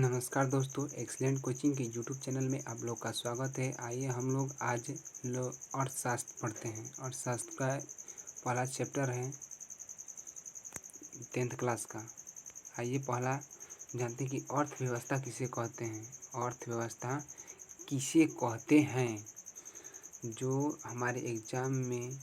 नमस्कार दोस्तों, excellent coaching के यूट्यूब चैनल में आप लोग का स्वागत है। आइए हम लोग आज अर्थशास्त्र पढ़ते हैं। अर्थशास्त्र का पहला चैप्टर है 10th क्लास का। आइए पहला जानते हैं कि अर्थव्यवस्था किसे कहते हैं। अर्थव्यवस्था किसे कहते हैं, जो हमारे एग्ज़ाम में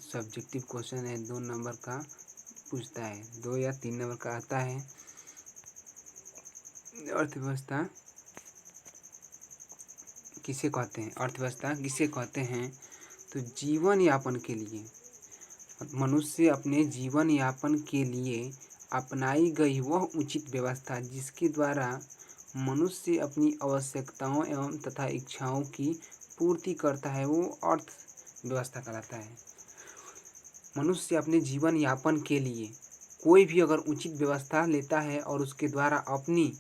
सब्जेक्टिव क्वेश्चन है, 2 नंबर का पूछता है, 2 या 3 नंबर का आता है। अर्थव्यवस्था किसे कहते हैं? अर्थव्यवस्था किसे कहते हैं? तो जीवन यापन के लिए, मनुष्य अपने जीवन यापन के लिए अपनाई गई वह उचित व्यवस्था जिसके द्वारा मनुष्य अपनी आवश्यकताओं एवं तथा इच्छाओं की पूर्ति करता है, वो अर्थव्यवस्था कहलाता है। मनुष्य अपने जीवन यापन के लिए कोई भी अगर उचित व्यवस्था लेता है और उसके द्वारा अपनी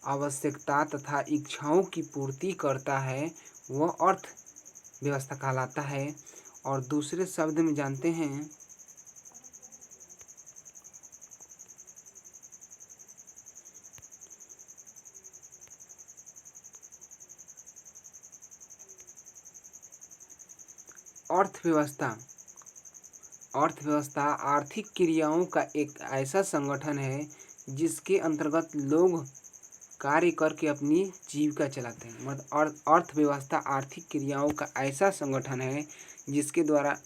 आवश्यकता तथा इच्छाओं की पूर्ति करता है, वह अर्थव्यवस्था कहलाता है। और दूसरे शब्द में जानते हैं अर्थव्यवस्था आर्थिक क्रियाओं का एक ऐसा संगठन है जिसके अंतर्गत लोग कार्य करके अपनी जीविका चलाते हैं। मतलब अर्थव्यवस्था आर्थिक क्रियाओं का ऐसा संगठन है जिसके द्वारा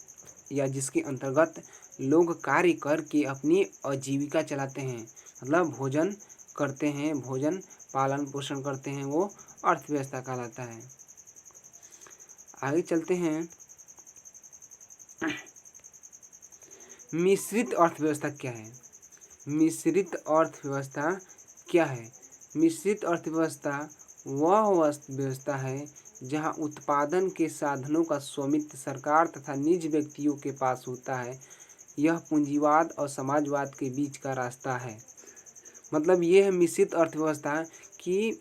या जिसके अंतर्गत लोग कार्य करके अपनी आजीविका चलाते हैं, मतलब भोजन करते हैं, भोजन पालन पोषण करते हैं, वो अर्थव्यवस्था कहलाता है। आगे चलते हैं। मिश्रित अर्थव्यवस्था क्या है? मिश्रित अर्थव्यवस्था क्या है? मिश्रित अर्थव्यवस्था वह व्यवस्था है जहां उत्पादन के साधनों का स्वामित्व सरकार तथा निजी व्यक्तियों के पास होता है। यह पूंजीवाद और समाजवाद के बीच का रास्ता है। मतलब ये है मिश्रित अर्थव्यवस्था की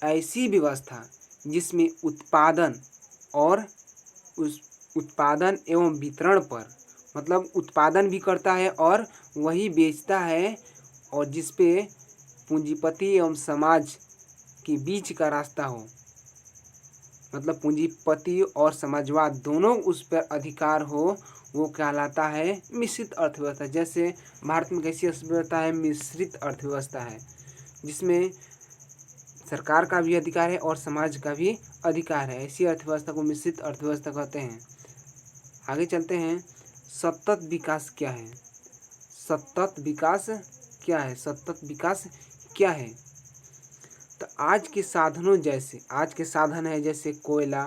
ऐसी व्यवस्था जिसमें उत्पादन और उस उत्पादन एवं वितरण पर, मतलब उत्पादन भी करता है और वही बेचता है, और जिस पे पूंजीपति एवं समाज के बीच का रास्ता हो, मतलब पूंजीपति और समाजवाद दोनों उस पर अधिकार हो, वो कहलाता है मिश्रित अर्थव्यवस्था। जैसे भारत में कैसी अर्थव्यवस्था है? मिश्रित अर्थव्यवस्था है, जिसमें सरकार का भी अधिकार है और समाज का भी अधिकार है। ऐसी अर्थव्यवस्था को मिश्रित अर्थव्यवस्था कहते हैं। आगे चलते हैं। सतत विकास क्या है? सतत विकास क्या है? सतत विकास क्या है? तो आज के साधन है जैसे कोयला,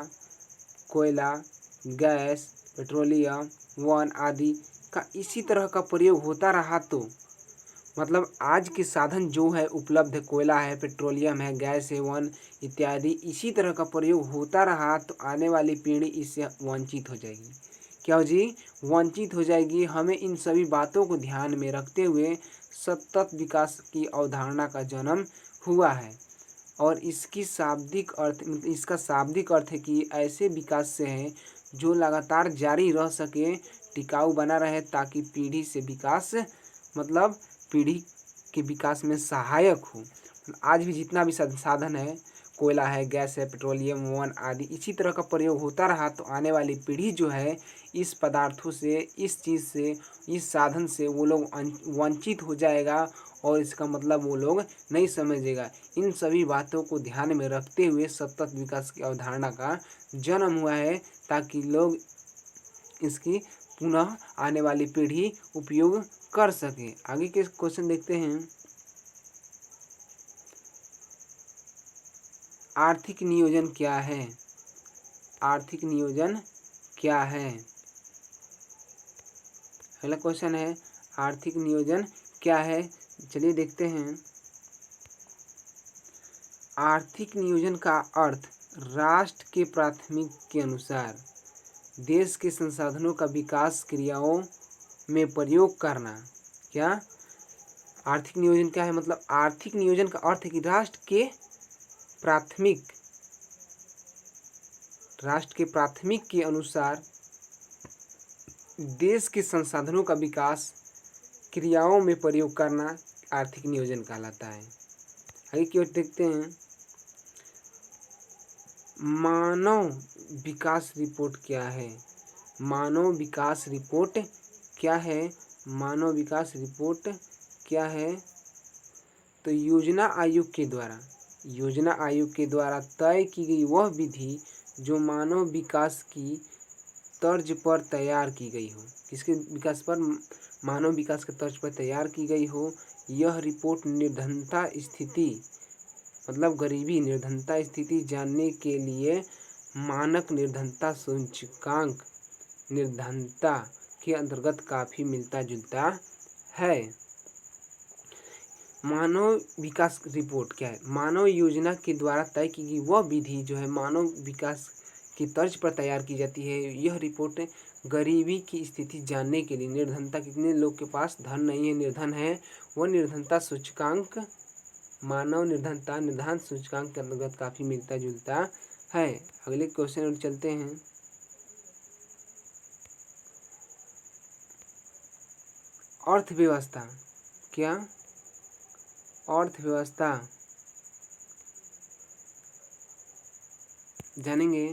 गैस, पेट्रोलियम, वन आदि का इसी तरह का प्रयोग होता रहा तो, मतलब आज के साधन जो है उपलब्ध है, कोयला है, पेट्रोलियम है, गैस है, वन इत्यादि, इसी तरह का प्रयोग होता रहा तो आने वाली पीढ़ी इससे वंचित हो जाएगी। क्या हो जी? वंचित हो जाएगी। हमें इन सभी बातों को ध्यान में रखते हुए सतत विकास की अवधारणा का जन्म हुआ है। और इसका शाब्दिक अर्थ है कि ऐसे विकास से है जो लगातार जारी रह सके, टिकाऊ बना रहे, ताकि पीढ़ी से विकास, मतलब पीढ़ी के विकास में सहायक हो। आज भी जितना भी संसाधन है, कोयला है, गैस है, पेट्रोलियम, वन आदि, इसी तरह का प्रयोग होता रहा तो आने वाली पीढ़ी जो है इस पदार्थों से, इस चीज़ से, इस साधन से वो लोग वंचित हो जाएगा, और इसका मतलब वो लोग नहीं समझेगा। इन सभी बातों को ध्यान में रखते हुए सतत विकास की अवधारणा का जन्म हुआ है, ताकि लोग इसकी पुनः आने वाली पीढ़ी उपयोग कर सके। आगे के क्वेश्चन देखते हैं। आर्थिक नियोजन क्या है? आर्थिक नियोजन क्या है? अगला क्वेश्चन है आर्थिक नियोजन क्या है? चलिए देखते हैं। आर्थिक नियोजन का अर्थ राष्ट्र के प्राथमिक के अनुसार देश के संसाधनों का विकास क्रियाओं में प्रयोग करना। क्या आर्थिक नियोजन क्या है? मतलब आर्थिक नियोजन का अर्थ है कि राष्ट्र के प्राथमिक के अनुसार देश के संसाधनों का विकास क्रियाओं में प्रयोग करना आर्थिक नियोजन कहलाता है। आगे की ओर देखते हैं, मानव विकास रिपोर्ट क्या है। मानव विकास रिपोर्ट क्या है? मानव विकास रिपोर्ट क्या है? तो योजना आयोग के द्वारा तय की गई वह विधि जो मानव विकास की तर्ज पर तैयार की गई हो। किसके विकास पर? मानव विकास के तर्ज पर तैयार की गई हो। यह रिपोर्ट निर्धनता स्थिति मतलब गरीबी निर्धनता स्थिति जानने के लिए मानक निर्धनता सूचकांक निर्धनता के अंतर्गत काफ़ी मिलता जुलता है। मानव विकास रिपोर्ट क्या है? मानव योजना के द्वारा तय की गई वह विधि जो है मानव विकास की तर्ज पर तैयार की जाती है। यह रिपोर्ट गरीबी की स्थिति जानने के लिए, निर्धनता कितने लोग के पास धन नहीं है, निर्धन है, वह निर्धनता सूचकांक मानव निर्धन सूचकांक के अंतर्गत काफ़ी मिलता जुलता है। अगले क्वेश्चन और चलते हैं। अर्थव्यवस्था क्या? अर्थव्यवस्था जानेंगे।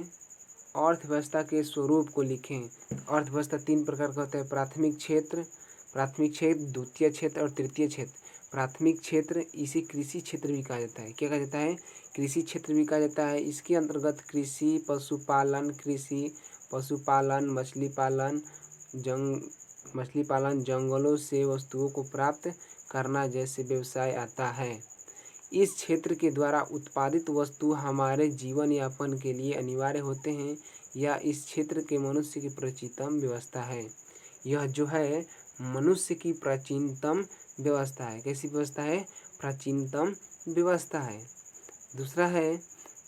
अर्थव्यवस्था के स्वरूप को लिखें। अर्थव्यवस्था 3 प्रकार का होता है, प्राथमिक क्षेत्र, द्वितीय क्षेत्र और तृतीय क्षेत्र। प्राथमिक क्षेत्र इसे कृषि क्षेत्र भी कहा जाता है। क्या कहा जाता है? कृषि क्षेत्र भी कहा जाता है। इसके अंतर्गत पशुपालन, मछली पालन, जंगलों से वस्तुओं को प्राप्त करना जैसे व्यवसाय आता है। इस क्षेत्र के द्वारा उत्पादित वस्तु हमारे जीवन यापन के लिए अनिवार्य होते हैं या इस क्षेत्र के मनुष्य की प्राचीनतम व्यवस्था है। यह जो है मनुष्य की प्राचीनतम व्यवस्था है। कैसी व्यवस्था है? प्राचीनतम व्यवस्था है। दूसरा है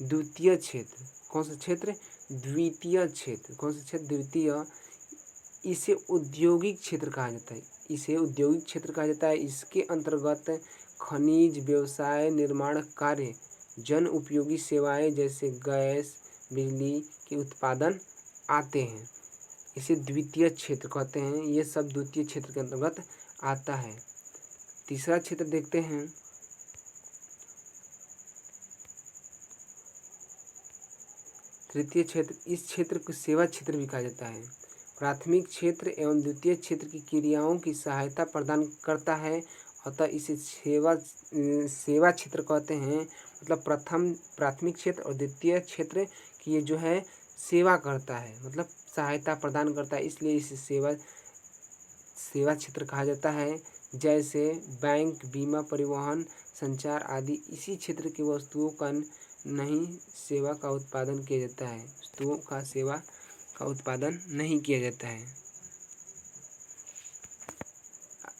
द्वितीय क्षेत्र। कौन सा क्षेत्र? द्वितीय क्षेत्र। कौन सा क्षेत्र? द्वितीय। इसे औद्योगिक क्षेत्र कहा जाता है। इसके अंतर्गत खनिज व्यवसाय, निर्माण कार्य, जन उपयोगी सेवाएं जैसे गैस, बिजली के उत्पादन आते हैं। इसे द्वितीय क्षेत्र कहते हैं। ये सब द्वितीय क्षेत्र के अंतर्गत आता है। तीसरा क्षेत्र देखते हैं, तृतीय क्षेत्र। इस क्षेत्र को सेवा क्षेत्र भी कहा जाता है। प्राथमिक क्षेत्र एवं द्वितीय क्षेत्र की क्रियाओं की सहायता प्रदान करता है, अतः इसे सेवा क्षेत्र कहते हैं। मतलब प्राथमिक क्षेत्र और द्वितीय क्षेत्र की ये जो है सेवा करता है, मतलब सहायता प्रदान करता है, इसलिए इसे सेवा क्षेत्र कहा जाता है। जैसे बैंक, बीमा, परिवहन, संचार आदि इसी क्षेत्र की वस्तुओं का नहीं सेवा का उत्पादन किया जाता है। वस्तुओं का सेवा का उत्पादन नहीं किया जाता है।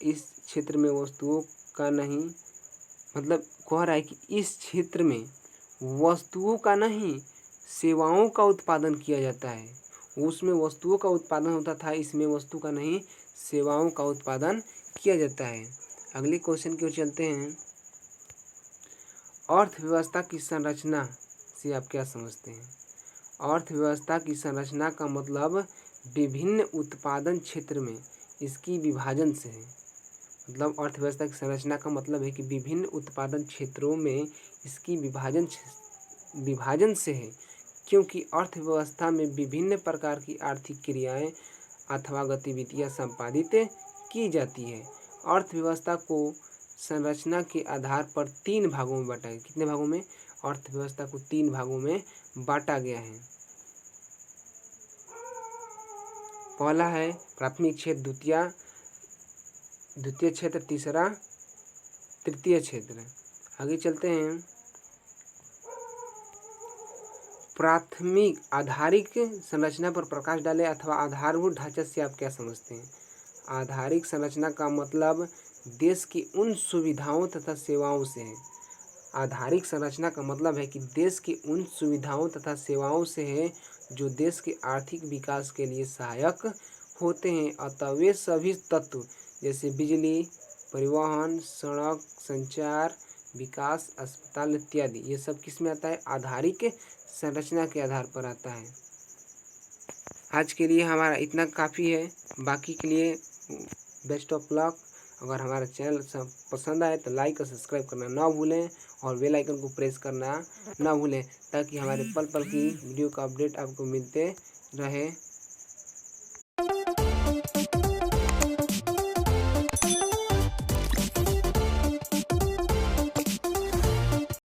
इस क्षेत्र में वस्तुओं का नहीं, मतलब कह रहा है कि इस क्षेत्र में वस्तुओं का नहीं सेवाओं का उत्पादन किया जाता है। उसमें वस्तुओं का उत्पादन होता था, इसमें वस्तु का नहीं सेवाओं का उत्पादन किया जाता है। अगले क्वेश्चन की ओर चलते हैं। अर्थव्यवस्था की संरचना से आप क्या समझते हैं? अर्थव्यवस्था की संरचना का मतलब विभिन्न उत्पादन क्षेत्र में इसकी विभाजन से है। मतलब अर्थव्यवस्था की संरचना का मतलब है कि विभिन्न उत्पादन क्षेत्रों में इसकी विभाजन से है, क्योंकि अर्थव्यवस्था में विभिन्न प्रकार की आर्थिक क्रियाएं अथवा गतिविधियां संपादित की जाती है। अर्थव्यवस्था को संरचना के आधार पर 3 भागों में बांटा गया। कितने भागों में? अर्थव्यवस्था को 3 भागों में बांटा गया है। पहला है प्राथमिक क्षेत्र, द्वितीय क्षेत्र, तीसरा तृतीय क्षेत्र। आगे चलते हैं। प्राथमिक आधारिक संरचना पर प्रकाश डालें अथवा आधारभूत ढांचा से आप क्या समझते हैं? आधारिक संरचना का मतलब देश की उन सुविधाओं तथा सेवाओं से है। आधारिक संरचना का मतलब है कि देश की उन सुविधाओं तथा सेवाओं से है जो देश के आर्थिक विकास के लिए सहायक होते हैं। अतः वे सभी तत्व जैसे बिजली, परिवहन, सड़क, संचार, विकास, अस्पताल इत्यादि, ये सब किस में आता है? आधारिक संरचना के आधार पर आता है। आज के लिए हमारा इतना काफ़ी है। बाकी के लिए बेस्ट ऑफ लक। अगर हमारा चैनल सब पसंद आए तो लाइक और सब्सक्राइब करना ना भूलें और बेल आइकन को प्रेस करना ना भूलें, ताकि हमारे पल पल की वीडियो का अपडेट आपको मिलते रहे।